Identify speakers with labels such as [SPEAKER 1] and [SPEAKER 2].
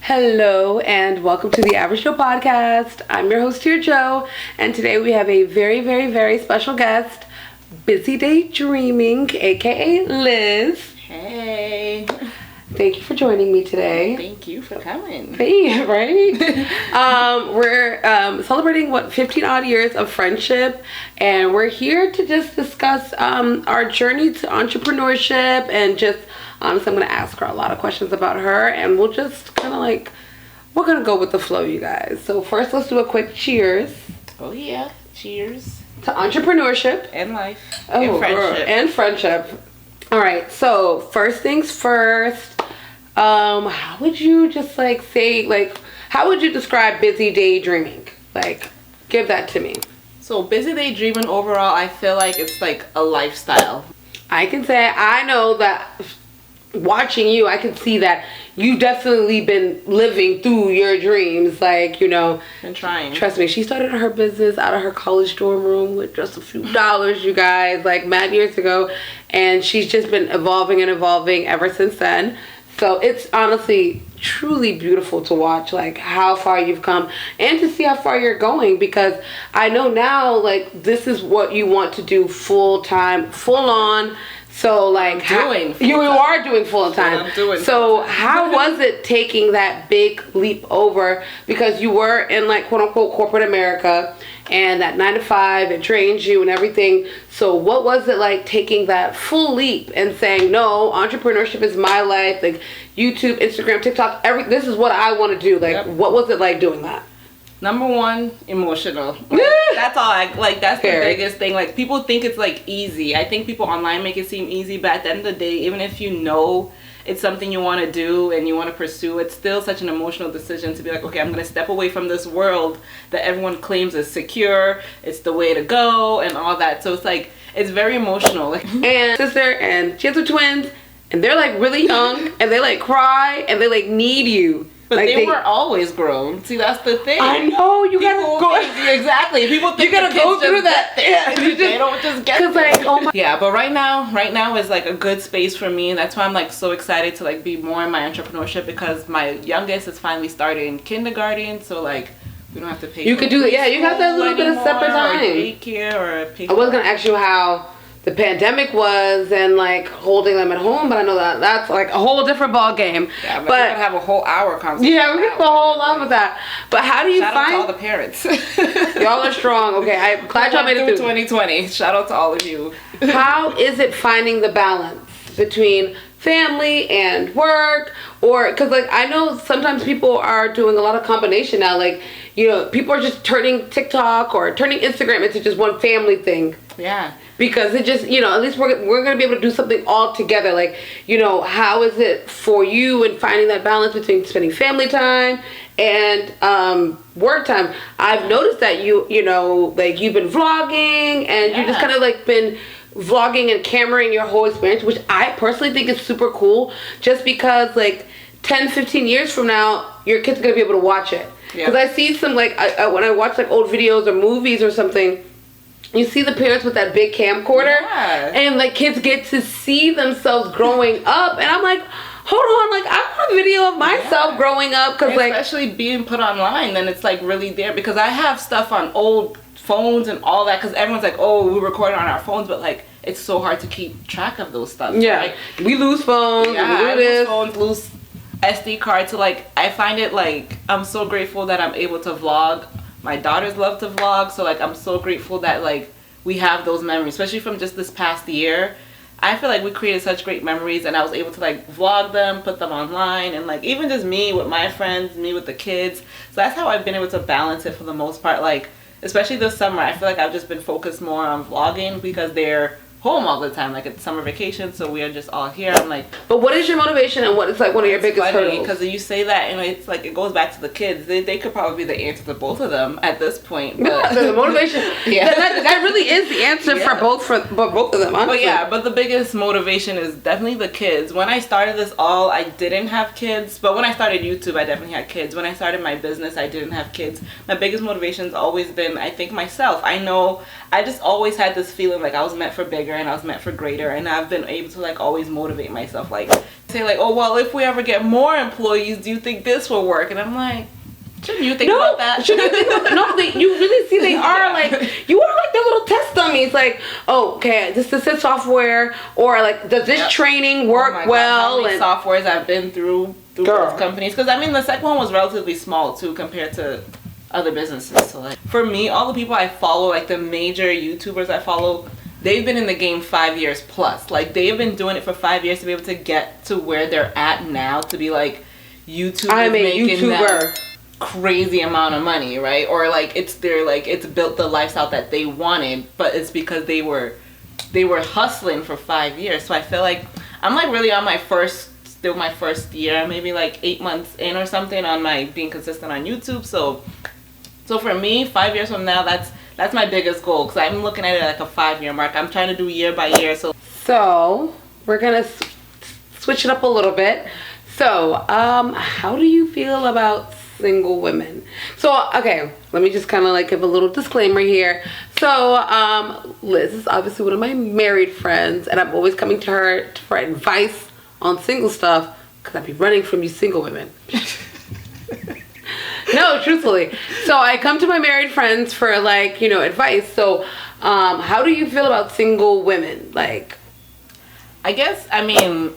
[SPEAKER 1] Hello and welcome to the Average Joe podcast. I'm your host here, Joe, and today we have a very, very, very special guest, Busy Day Dreaming, aka Liz.
[SPEAKER 2] Hey.
[SPEAKER 1] Thank you for joining me today.
[SPEAKER 2] Thank you for coming.
[SPEAKER 1] Hey, right? We're celebrating 15 odd years of friendship, and we're here to just discuss our journey to entrepreneurship and just. Honestly, I'm going to ask her a lot of questions about her, and we'll just kind of we're going to go with the flow, you guys. So first, let's do a quick cheers.
[SPEAKER 2] Oh, yeah. Cheers.
[SPEAKER 1] To entrepreneurship.
[SPEAKER 2] And life.
[SPEAKER 1] And friendship. And friendship. All right. So first things first, how would you just how would you describe Busy Day Dreaming? Give that to me.
[SPEAKER 2] So Busy Day Dreaming overall, I feel like it's like a lifestyle.
[SPEAKER 1] I can say I know that. Watching you, I can see that you've definitely been living through your dreams.
[SPEAKER 2] Been trying.
[SPEAKER 1] Trust me, she started her business out of her college dorm room with just a few dollars, you guys, mad years ago. And she's just been evolving and evolving ever since then. So it's honestly truly beautiful to watch, how far you've come and to see how far you're going, because I know now, this is what you want to do full time, full on. So you are doing full time. So how was it taking that big leap over, because you were in quote unquote corporate America and that 9 to 5, it drains you and everything. So what was it like taking that full leap and saying, no, entrepreneurship is my life, YouTube, Instagram, TikTok, this is what I want to do. What was it like doing that?
[SPEAKER 2] Number one, emotional. That's all that's the biggest thing. People think it's easy. I think people online make it seem easy, but at the end of the day, even if you know it's something you want to do and you want to pursue, it's still such an emotional decision to be okay, I'm going to step away from this world that everyone claims is secure, it's the way to go and all that. So it's very emotional.
[SPEAKER 1] And sister, and she has two twins, and they're really young, and they cry, and they need you.
[SPEAKER 2] But they were always grown. See, that's the thing.
[SPEAKER 1] I know, you gotta go.
[SPEAKER 2] Exactly. People think
[SPEAKER 1] you gotta go through that.
[SPEAKER 2] Yeah, they don't just get there. Oh my. Yeah, but right now is a good space for me. That's why I'm so excited to be more in my entrepreneurship, because my youngest is finally starting kindergarten, so we don't have to pay.
[SPEAKER 1] You could do it. Yeah, you got that little bit of separate time.
[SPEAKER 2] Or daycare or.
[SPEAKER 1] I was gonna ask you how the pandemic was and holding them at home, but I know that's a whole different ball game.
[SPEAKER 2] Yeah, but we're gonna have a whole hour conversation.
[SPEAKER 1] Yeah, we can have a whole lot with that. But how do you
[SPEAKER 2] Shout out to all the parents.
[SPEAKER 1] Y'all are strong. Okay, I'm glad y'all made it through
[SPEAKER 2] 2020. Shout out to all of you.
[SPEAKER 1] How is it finding the balance between family and work? Or because I know sometimes people are doing a lot of combination now. People are just turning TikTok or turning Instagram into just one family thing.
[SPEAKER 2] Yeah.
[SPEAKER 1] Because it just, at least we're going to be able to do something all together. How is it for you in finding that balance between spending family time and work time? I've noticed that you've been vlogging and you just kind of been vlogging and cameraing your whole experience, which I personally think is super cool, just because 10, 15 years from now, your kids are going to be able to watch it. Because I see some, when I watch old videos or movies or something, you see the parents with that big camcorder, and kids get to see themselves growing up, and I'm hold on, I want a video of myself growing up, because
[SPEAKER 2] especially being put online, then it's really there, because I have stuff on old phones and all that, because everyone's oh, we record on our phones, but it's so hard to keep track of those stuff.
[SPEAKER 1] Yeah,
[SPEAKER 2] right?
[SPEAKER 1] We lose phones.
[SPEAKER 2] Yeah, lose phones, lose SD cards. So I find it I'm so grateful that I'm able to vlog. My daughters love to vlog, so I'm so grateful that we have those memories, especially from just this past year. I feel we created such great memories, and I was able to vlog them, put them online, and even just me with my friends, me with the kids. So that's how I've been able to balance it for the most part. Especially this summer, I feel I've just been focused more on vlogging, because they're home all the time, it's summer vacation, so we are just all here. I'm
[SPEAKER 1] but what is your motivation, and what is one of your biggest hurdles?
[SPEAKER 2] Because you say that, and it's it goes back to the kids. They could probably be the answer to both of them at this point. But
[SPEAKER 1] the motivation, that really is the answer for both of them. Honestly.
[SPEAKER 2] But the biggest motivation is definitely the kids. When I started this I didn't have kids, but when I started YouTube, I definitely had kids. When I started my business, I didn't have kids. My biggest motivation has always been, I think, myself. I know I just always had this feeling I was meant for bigger. bigger and I was meant for greater, and I've been able to like always motivate myself, like say like, oh well, if we ever get more employees, do you think this will work? And I'm like, shouldn't you think about that?
[SPEAKER 1] Shouldn't you think about that? No, you really see they are like, you are like the little test dummies. Like, oh, okay, this is software, or like, does this training work well?
[SPEAKER 2] How many softwares I've been through both companies? Because I mean, the second one was relatively small too compared to other businesses. So like, for me, all the people I follow, like the major YouTubers I follow, they've been in the game 5 years plus. Like, they've been doing it for 5 years to be able to get to where they're at now, to be like, YouTube is making them crazy amount of money, right? Or like it's built the lifestyle that they wanted, but it's because they were hustling for 5 years. So I feel like I'm like really on my first year, maybe like 8 months in or something on my being consistent on YouTube. So for me, 5 years from now, that's my biggest goal, because I'm looking at it like a 5-year mark. I'm trying to do year by year.
[SPEAKER 1] So we're gonna switch it up a little bit. So how do you feel about single women? So okay, let me just kind of like give a little disclaimer here. So Liz is obviously one of my married friends, and I'm always coming to her for advice on single stuff, because I be running from you single women. No, truthfully. So I come to my married friends for like, you know, advice. So how do you feel about single women? Like,
[SPEAKER 2] I guess, I mean,